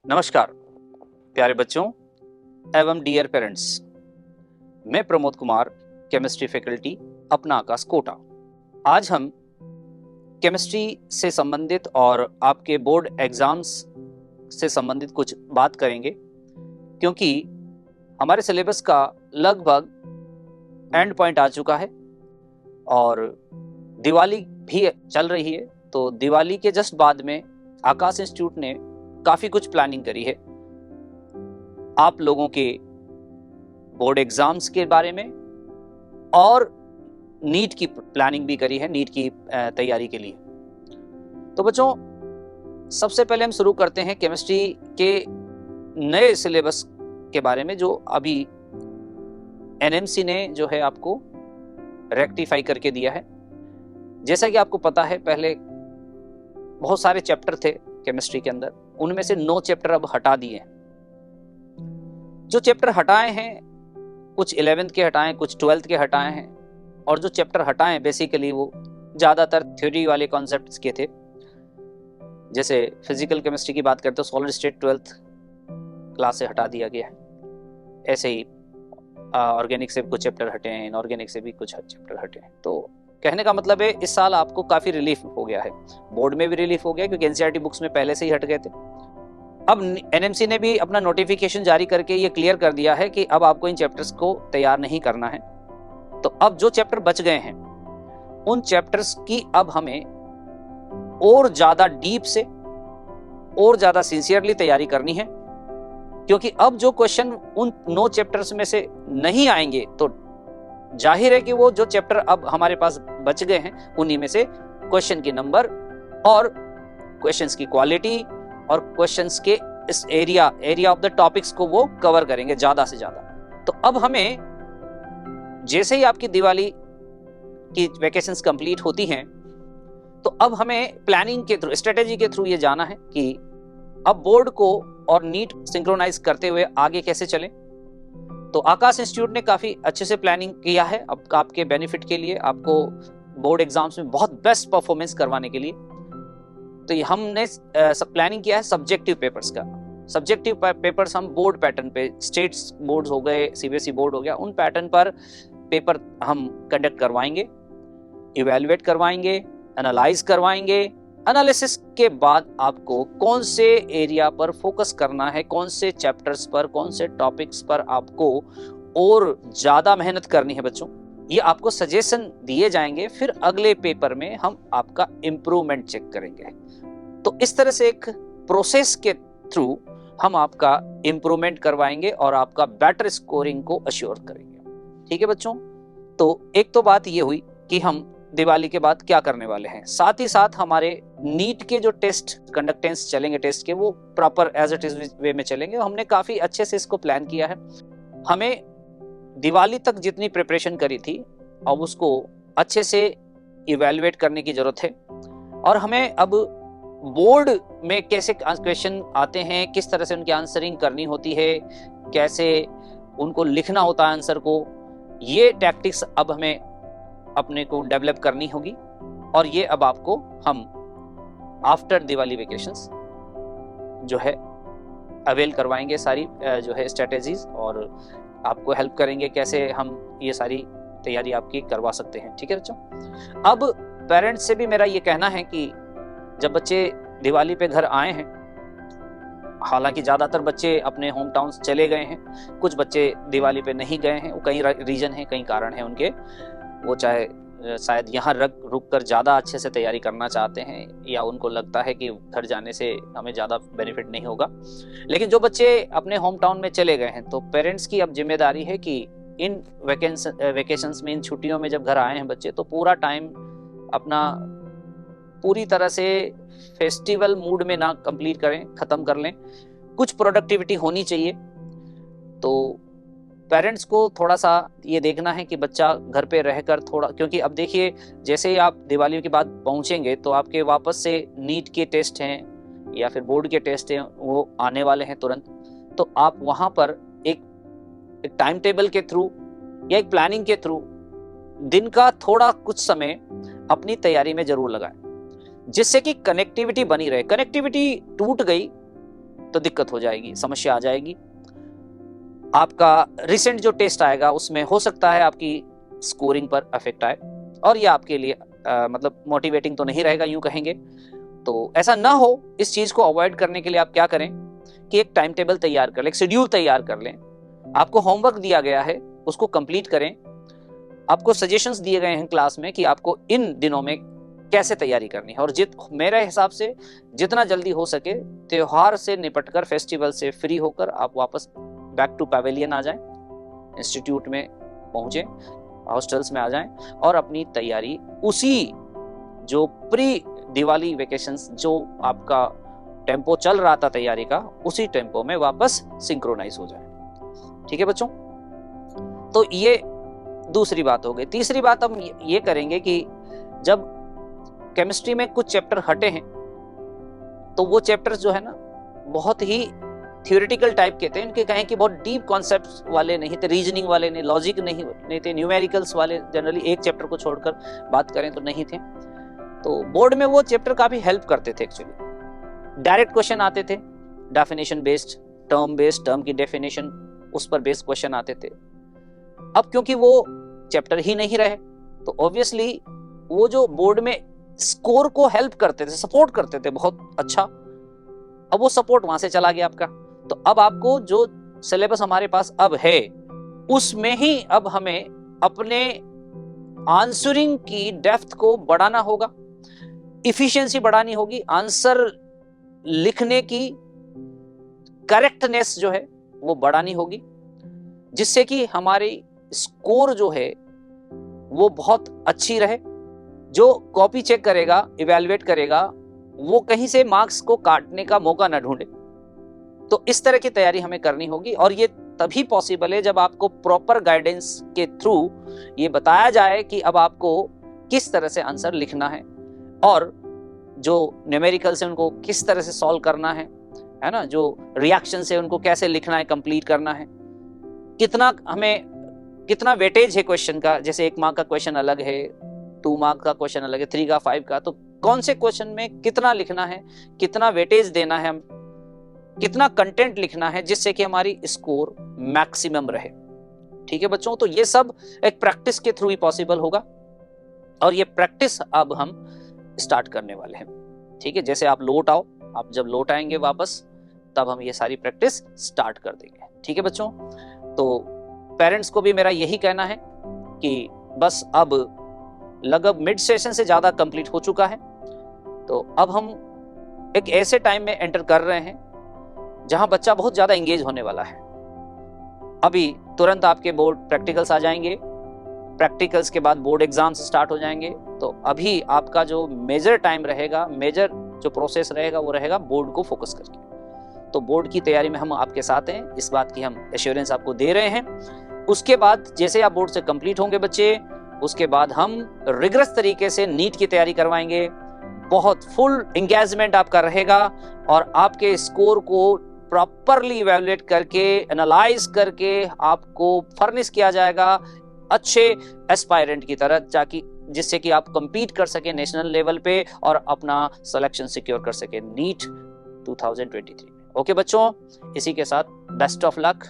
नमस्कार प्यारे बच्चों एवं डियर पेरेंट्स, मैं प्रमोद कुमार, केमिस्ट्री फैकल्टी, अपना आकाश कोटा। आज हम केमिस्ट्री से संबंधित और आपके बोर्ड एग्जाम्स से संबंधित कुछ बात करेंगे, क्योंकि हमारे सिलेबस का लगभग एंड पॉइंट आ चुका है और दिवाली भी चल रही है। तो दिवाली के जस्ट बाद में आकाश इंस्टीट्यूट ने काफी कुछ प्लानिंग करी है आप लोगों के बोर्ड एग्जाम्स के बारे में, और नीट की प्लानिंग भी करी है, नीट की तैयारी के लिए। तो बच्चों, सबसे पहले हम शुरू करते हैं केमिस्ट्री के नए सिलेबस के बारे में, जो अभी एनएमसी ने जो है आपको रेक्टिफाई करके दिया है। जैसा कि आपको पता है, पहले बहुत सारे चैप्टर थे केमिस्ट्री के अंदर, उनमें से 9 चैप्टर अब हटा दिए हैं। जो चैप्टर हटाए हैं, कुछ 11th के हटाए, कुछ 12th के हटाए हैं, और जो चैप्टर हटाए बेसिकली वो ज्यादातर थ्योरी वाले कॉन्सेप्ट्स के थे। जैसे फिजिकल केमिस्ट्री की बात करते हो, सॉलिड स्टेट 12th क्लास से हटा दिया गया है। ऐसे ही ऑर्गेनिक से कुछ चैप्टर हटे हैं, इनऑर्गेनिक से भी कुछ चैप्टर हटे हैं। तो कहने का मतलब है इस साल आपको काफी रिलीफ हो गया है, बोर्ड में भी रिलीफ हो गया, क्योंकि एनसीईआरटी बुक्स में पहले से ही हट गए थे। अब एनएमसी ने भी अपना नोटिफिकेशन जारी करके ये क्लियर कर दिया है कि अब आपको इन चैप्टर्स को तैयार नहीं करना है। तो अब जो चैप्टर बच गए हैं, उन चैप्टर्स की अब हमें और ज्यादा डीप से और ज्यादा सिंसियरली तैयारी करनी है, क्योंकि अब जो क्वेश्चन उन 9 चैप्टर्स में से नहीं आएंगे, तो जाहिर है कि वो जो चैप्टर अब हमारे पास बच गए हैं, उन्हीं में से क्वेश्चन की नंबर और क्वेश्चंस की क्वालिटी और क्वेश्चंस के इस एरिया ऑफ द टॉपिक्स को वो कवर करेंगे ज्यादा से ज्यादा। तो अब हमें जैसे ही आपकी दिवाली की वैकेशंस कंप्लीट होती हैं, तो अब हमें प्लानिंग के थ्रू, स्ट्रेटेजी के थ्रू ये जाना है कि अब बोर्ड को और नीट सिंक्रोनाइज करते हुए आगे कैसे चलें। तो आकाश इंस्टीट्यूट ने काफी अच्छे से प्लानिंग किया है अब आपके बेनिफिट के लिए, आपको बोर्ड एग्जाम्स में बहुत बेस्ट परफॉर्मेंस करवाने के लिए। तो ये हमने सब प्लानिंग किया है सब्जेक्टिव पेपर्स का। सब्जेक्टिव पेपर्स हम बोर्ड पैटर्न पे, स्टेट्स बोर्ड्स हो गए, सीबीएसई बोर्ड हो गया, उन पैटर्न पर पेपर हम कंडक्ट करवाएंगे, इवेलुएट करवाएंगे, एनालाइज करवाएंगे। एनालिसिस के बाद आपको कौन से एरिया पर फोकस करना है, कौन से चैप्टर्स पर, कौन से टॉपिक्स पर आपको और ज्यादा मेहनत करनी है बच्चों, ये आपको सजेशन दिए जाएंगे। फिर अगले पेपर में हम आपका इंप्रूवमेंट चेक करेंगे। तो इस तरह से एक प्रोसेस के थ्रू हम आपका इंप्रूवमेंट करवाएंगे और आपका बेटर स्कोरिंग को अश्योर करेंगे। ठीक है बच्चों, तो एक तो बात ये हुई कि हम दिवाली के बाद क्या करने वाले हैं। साथ ही साथ हमारे नीट के जो टेस्ट कंडक्टेंस चलेंगे, टेस्ट के, वो proper as it is way में चलेंगे। हमने काफी अच्छे से इसको प्लान किया है। हमें दिवाली तक जितनी प्रिपरेशन करी थी, अब उसको अच्छे से इवेलुएट करने की जरूरत है। और हमें अब बोर्ड में कैसे क्वेश्चन आते हैं, किस तरह से उनकी आंसरिंग करनी होती है, कैसे उनको लिखना होता है आंसर को, ये टैक्टिक्स अब हमें अपने को डेवलप करनी होगी। और ये अब आपको हम आफ्टर दिवाली वेकेशंस जो है अवेल करवाएंगे, सारी जो है स्ट्रेटेजीज, और आपको हेल्प करेंगे कैसे हम ये सारी तैयारी आपकी करवा सकते हैं। ठीक है बच्चों, अब पेरेंट्स से भी मेरा ये कहना है कि जब बच्चे दिवाली पे घर आए हैं, हालांकि ज्यादातर बच्चे अपने होम टाउन्स चले गए हैं, कुछ बच्चे दिवाली पे नहीं गए हैं, वो कई रीजन है, कई कारण है उनके, वो चाहे शायद यहाँ रुक कर ज्यादा अच्छे से तैयारी करना चाहते हैं, या उनको लगता है कि घर जाने से हमें ज्यादा बेनिफिट नहीं होगा। लेकिन जो बच्चे अपने होम टाउन में चले गए हैं, तो पेरेंट्स की अब जिम्मेदारी है कि इन वेकेशंस में, इन छुट्टियों में जब घर आए हैं बच्चे, तो पूरा टाइम अपना पूरी तरह से फेस्टिवल मूड में ना कंप्लीट करें, खत्म कर लें, कुछ प्रोडक्टिविटी होनी चाहिए। तो पेरेंट्स को थोड़ा सा ये देखना है कि बच्चा घर पे रहकर थोड़ा, क्योंकि अब देखिए जैसे ही आप दिवाली के बाद पहुंचेंगे, तो आपके वापस से नीट के टेस्ट हैं या फिर बोर्ड के टेस्ट हैं, वो आने वाले हैं तुरंत। तो आप वहां पर एक टाइम टेबल के थ्रू या एक प्लानिंग के थ्रू दिन का थोड़ा कुछ समय अपनी तैयारी में जरूर लगाएं, जिससे कि कनेक्टिविटी बनी रहे। कनेक्टिविटी टूट गई तो दिक्कत हो जाएगी, समस्या आ जाएगी। आपका रिसेंट जो टेस्ट आएगा उसमें हो सकता है आपकी स्कोरिंग पर इफेक्ट आए, और ये आपके लिए मतलब मोटिवेटिंग तो नहीं रहेगा, यूं कहेंगे। तो ऐसा ना हो, इस चीज को अवॉइड करने के लिए आप क्या करें कि एक टाइम टेबल तैयार कर लें, एक शेड्यूल तैयार कर लें। आपको होमवर्क दिया गया है, उसको कंप्लीट करें। आपको सजेशंस दिए गए हैं क्लास में कि आपको इन दिनों में कैसे तैयारी करनी है, और मेरे हिसाब से जितना जल्दी हो सके त्योहार से निपटकर, फेस्टिवल से फ्री होकर आप वापस बैक टू पैवेलियन आ जाएं, इंस्टीट्यूट में पहुंचे, हॉस्टल्स में आ जाएं, और अपनी तैयारी उसी जो प्री दिवाली वेकेशंस जो आपका टेम्पो चल रहा था तैयारी का, उसी टेम्पो में वापस सिंक्रोनाइज हो जाए। ठीक है बच्चों, तो ये दूसरी बात हो गई। तीसरी बात हम ये करेंगे कि जब केमिस्ट्री में कुछ चैप्टर हटे हैं, तो वो चैप्टर्स जो है ना बहुत ही थियोरेटिकल टाइप के थे, इनके कहें कि बहुत डीप कॉन्सेप्ट्स वाले नहीं थे, रीजनिंग वाले नहीं, लॉजिक नहीं थे, न्यूमेरिकल्स वाले जनरली एक चैप्टर को छोड़कर बात करें तो नहीं थे। तो बोर्ड में वो चैप्टर काफी हेल्प करते थे। एक्चुअली डायरेक्ट क्वेश्चन आते थे, डेफिनेशन बेस्ड, टर्म की डेफिनेशन, उस पर बेस्ड क्वेश्चन आते थे। अब क्योंकि वो चैप्टर ही नहीं रहे, तो ऑब्वियसली वो जो बोर्ड में स्कोर को हेल्प करते थे, सपोर्ट करते थे बहुत अच्छा, अब वो सपोर्ट वहां से चला गया आपका। तो अब आपको जो सिलेबस हमारे पास अब है, उसमें ही अब हमें अपने आंसरिंग की डेप्थ को बढ़ाना होगा, इफिशिएंसी बढ़ानी होगी, आंसर लिखने की करेक्टनेस जो है वो बढ़ानी होगी, जिससे कि हमारी स्कोर जो है वो बहुत अच्छी रहे। जो कॉपी चेक करेगा, इवैल्यूएट करेगा, वो कहीं से मार्क्स को काटने का मौका ना ढूंढे। तो इस तरह की तैयारी हमें करनी होगी, और ये तभी पॉसिबल है जब आपको प्रॉपर गाइडेंस के थ्रू ये बताया जाए कि अब आपको किस तरह से आंसर लिखना है, और जो न्यूमेरिकल्स है उनको किस तरह से सॉल्व करना है ना, जो रिएक्शन से उनको कैसे लिखना है, कंप्लीट करना है, कितना वेटेज है क्वेश्चन का। जैसे 1 मार्क का क्वेश्चन अलग है, 2 मार्क का क्वेश्चन अलग है, 3 का, 5 का, तो कौन से क्वेश्चन में कितना लिखना है, कितना वेटेज देना है, हम कितना कंटेंट लिखना है, जिससे कि हमारी स्कोर मैक्सिमम रहे। ठीक है बच्चों, तो ये सब एक प्रैक्टिस के थ्रू ही पॉसिबल होगा, और ये प्रैक्टिस अब हम स्टार्ट करने वाले हैं। ठीक है, जैसे आप लौट आओ, आप जब लौट आएंगे वापस, तब हम ये सारी प्रैक्टिस स्टार्ट कर देंगे। ठीक है बच्चों, तो पेरेंट्स को भी मेरा यही कहना है कि बस अब लगभग मिड सेशन से ज्यादा कंप्लीट हो चुका है, तो अब हम एक ऐसे टाइम में एंटर कर रहे हैं जहां बच्चा बहुत ज्यादा एंगेज होने वाला है। अभी तुरंत आपके बोर्ड प्रैक्टिकल्स आ जाएंगे, प्रैक्टिकल्स के बाद बोर्ड एग्जाम्स स्टार्ट हो जाएंगे। तो अभी आपका जो मेजर टाइम रहेगा, मेजर जो प्रोसेस रहेगा, वो रहेगा बोर्ड को फोकस करके। तो बोर्ड की तैयारी में हम आपके साथ हैं, इस बात की हम एश्योरेंस आपको दे रहे हैं। उसके बाद जैसे आप बोर्ड से कंप्लीट होंगे बच्चे, उसके बाद हम रिगरस तरीके से नीट की तैयारी करवाएंगे। बहुत फुल एंगेजमेंट आपका रहेगा, और आपके स्कोर को प्रॉपरली इवैल्यूएट करके, एनालाइज करके आपको फर्निश किया जाएगा अच्छे एस्पायरेंट की तरह, ताकि जिससे कि आप compete कर सके नेशनल लेवल पे और अपना सिलेक्शन सिक्योर कर सके नीट 2023 में। ओके बच्चों, इसी के साथ बेस्ट ऑफ लक।